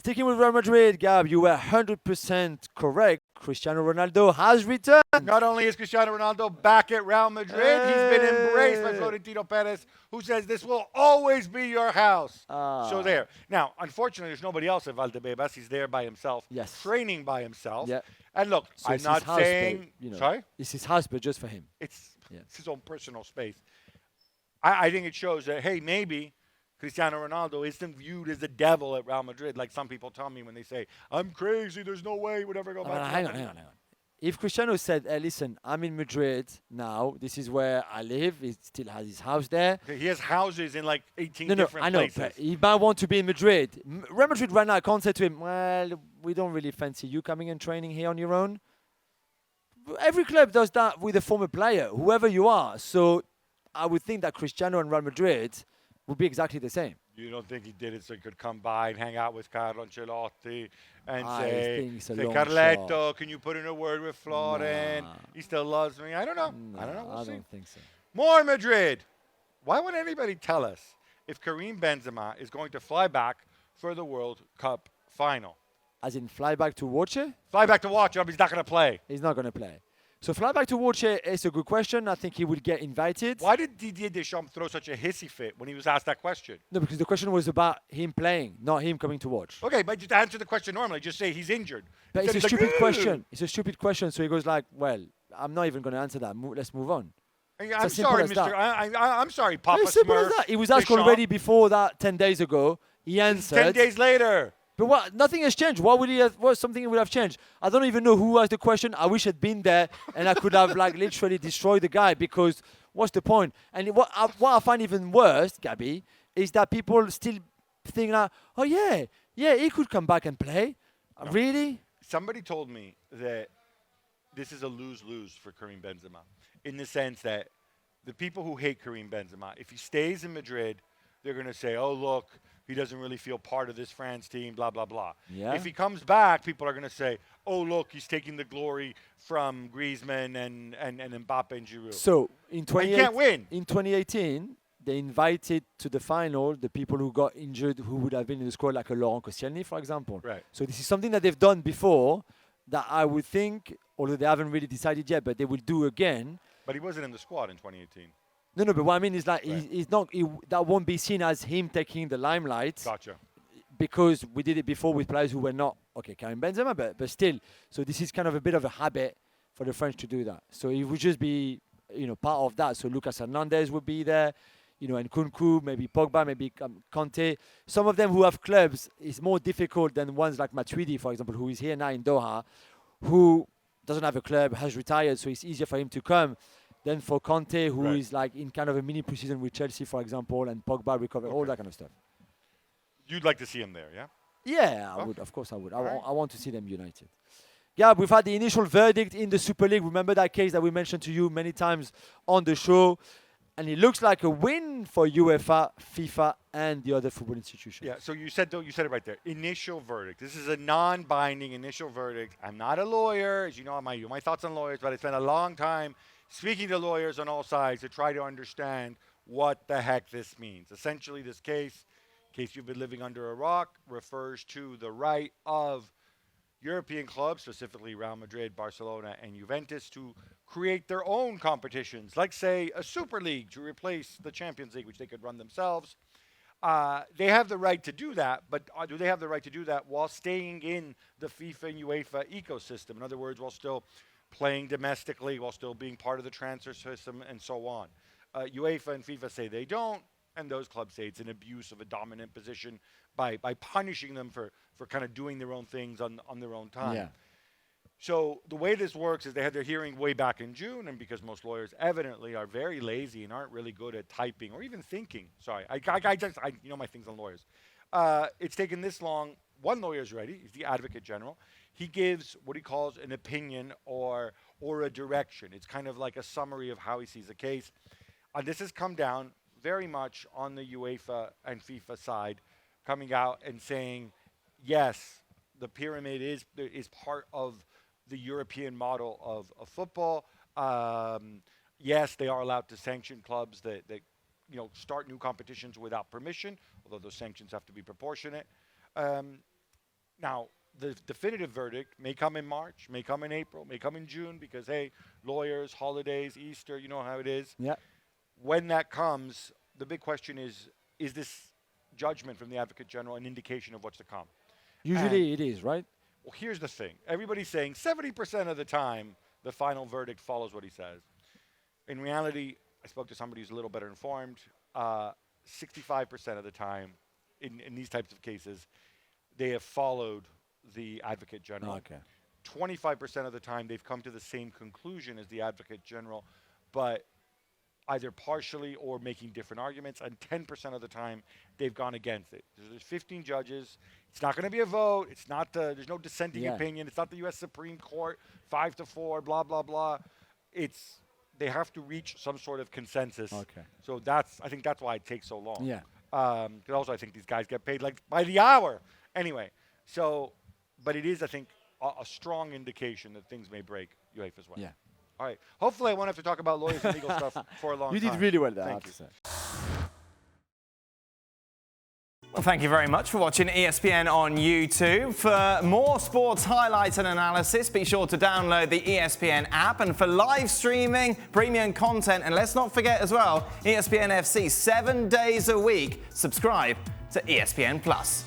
Sticking with Real Madrid, Gab, you were 100% correct. Cristiano Ronaldo has returned. Not only is Cristiano Ronaldo back at Real Madrid, he's been embraced by Florentino Perez, who says this will always be your house. So there. Now, unfortunately, there's nobody else at Valdebebas. He's there by himself, training by himself. Yeah. And look, So I'm not saying, sorry? It's his house, but just for him. It's his own personal space. I think it shows that, hey, maybe Cristiano Ronaldo isn't viewed as the devil at Real Madrid, like some people tell me when they say, I'm crazy, there's no way he would ever go back. Hang on. If Cristiano said, hey, listen, I'm in Madrid now, this is where I live, he still has his house there. Okay, he has houses in like 18 different places. But he might want to be in Madrid. Real Madrid right now can't say to him, well, we don't really fancy you coming and training here on your own. Every club does that with a former player, whoever you are. So I would think that Cristiano and Real Madrid would be exactly the same. You don't think he did it so he could come by and hang out with Carlo Ancelotti and say Carletto, shot. Can you put in a word with Floren? He still loves me. I don't know. No, I don't know. We'll see. don't think so. More Madrid. Why would anybody tell us if Karim Benzema is going to fly back for the World Cup final? As in fly back to watch it? Fly back to watch it, he's not going to play. He's not going to play. So fly back to watch it is a good question. I think he would get invited. Why did Didier Deschamps throw such a hissy fit when he was asked that question? No, because the question was about him playing, not him coming to watch. Okay, but just answer the question normally. Just say he's injured. But it's a stupid question. It's a stupid question. So he goes like, well, I'm not even going to answer that. Let's move on. I'm sorry, Mr. I'm sorry, Papa It's simple as that. He was asked already before that 10 days ago. He answered. 10 days later. But what? Nothing has changed. What would he have? What something would have changed? I don't even know who asked the question. I wish I'd been there and I could have like literally destroyed the guy because what's the point? And what I find even worse, Gabby, is that people still think like, oh yeah, he could come back and play. No. Really? Somebody told me that this is a lose-lose for Karim Benzema in the sense that the people who hate Karim Benzema, if he stays in Madrid, they're going to say, oh, look, he doesn't really feel part of this France team, blah, blah, blah. Yeah. If he comes back, people are going to say, oh, look, he's taking the glory from Griezmann and Mbappe and Giroud. So in 2018, they invited to the final the people who got injured who would have been in the squad, like a Laurent Koscielny, for example. Right. So this is something that they've done before that I would think, although they haven't really decided yet, but they will do again. But he wasn't in the squad in 2018. No, but what I mean is like right. he's not. That won't be seen as him taking the limelight. Gotcha. Because we did it before with players who were not Karim Benzema, but still. So this is kind of a bit of a habit for the French to do that. So it would just be, part of that. So Lucas Hernandez would be there, and Nkunku, maybe Pogba, maybe Kanté. Some of them who have clubs is more difficult than ones like Matuidi, for example, who is here now in Doha, who doesn't have a club, has retired, so it's easier for him to come. Then for Kanté, who is like in kind of a mini preseason with Chelsea, for example, and Pogba recover, all that kind of stuff. You'd like to see him there, yeah? Yeah, I would. Of course, I would. I want to see them united. Yeah, we've had the initial verdict in the Super League. Remember that case that we mentioned to you many times on the show? And it looks like a win for UEFA, FIFA, and the other football institutions. Yeah, so you said it right there. Initial verdict. This is a non-binding initial verdict. I'm not a lawyer. As you know, my thoughts on lawyers, but I spent a long time speaking to lawyers on all sides to try to understand what the heck this means. Essentially, this case, in case you've been living under a rock, refers to the right of European clubs, specifically Real Madrid, Barcelona, and Juventus, to create their own competitions, like, say, a Super League to replace the Champions League, which they could run themselves. They have the right to do that, but do they have the right to do that while staying in the FIFA and UEFA ecosystem? In other words, while still playing domestically, while still being part of the transfer system, and so on. UEFA and FIFA say they don't, and those clubs say it's an abuse of a dominant position by punishing them for kind of doing their own things on their own time. Yeah. So the way this works is they had their hearing way back in June, and because most lawyers evidently are very lazy and aren't really good at typing or even thinking. Sorry, I my things on lawyers. It's taken this long. One lawyer's ready. He's the Advocate General. He gives what he calls an opinion or a direction. It's kind of like a summary of how he sees the case. This has come down very much on the UEFA and FIFA side, coming out and saying, yes, the pyramid is part of the European model of football. Yes, they are allowed to sanction clubs that start new competitions without permission, although those sanctions have to be proportionate. Now, the definitive verdict may come in March, may come in April, may come in June because, hey, lawyers, holidays, Easter, you know how it is. Yeah. When that comes, the big question is this judgment from the Advocate General an indication of what's to come? Usually it is, right? Well, here's the thing. Everybody's saying 70% of the time the final verdict follows what he says. In reality, I spoke to somebody who's a little better informed. 65% of the time in these types of cases, they have followed the Advocate General. Okay. 25% of the time, they've come to the same conclusion as the Advocate General, but either partially or making different arguments, and 10% of the time, they've gone against it. There's 15 judges. It's not going to be a vote. It's not there's no dissenting opinion. It's not the U.S. Supreme Court, 5-4, blah, blah, blah. They have to reach some sort of consensus. Okay. So I think that's why it takes so long. Yeah. Because also I think these guys get paid like by the hour. Anyway, but it is, I think, a strong indication that things may break UEFA as well. Yeah. All right. Hopefully I won't have to talk about lawyers and legal stuff for a long time. You did really well there, I have Thank to you. say. Well, thank you very much for watching ESPN on YouTube. For more sports highlights and analysis, be sure to download the ESPN app. And for live streaming, premium content, and let's not forget as well, ESPN FC 7 days a week. Subscribe to ESPN Plus.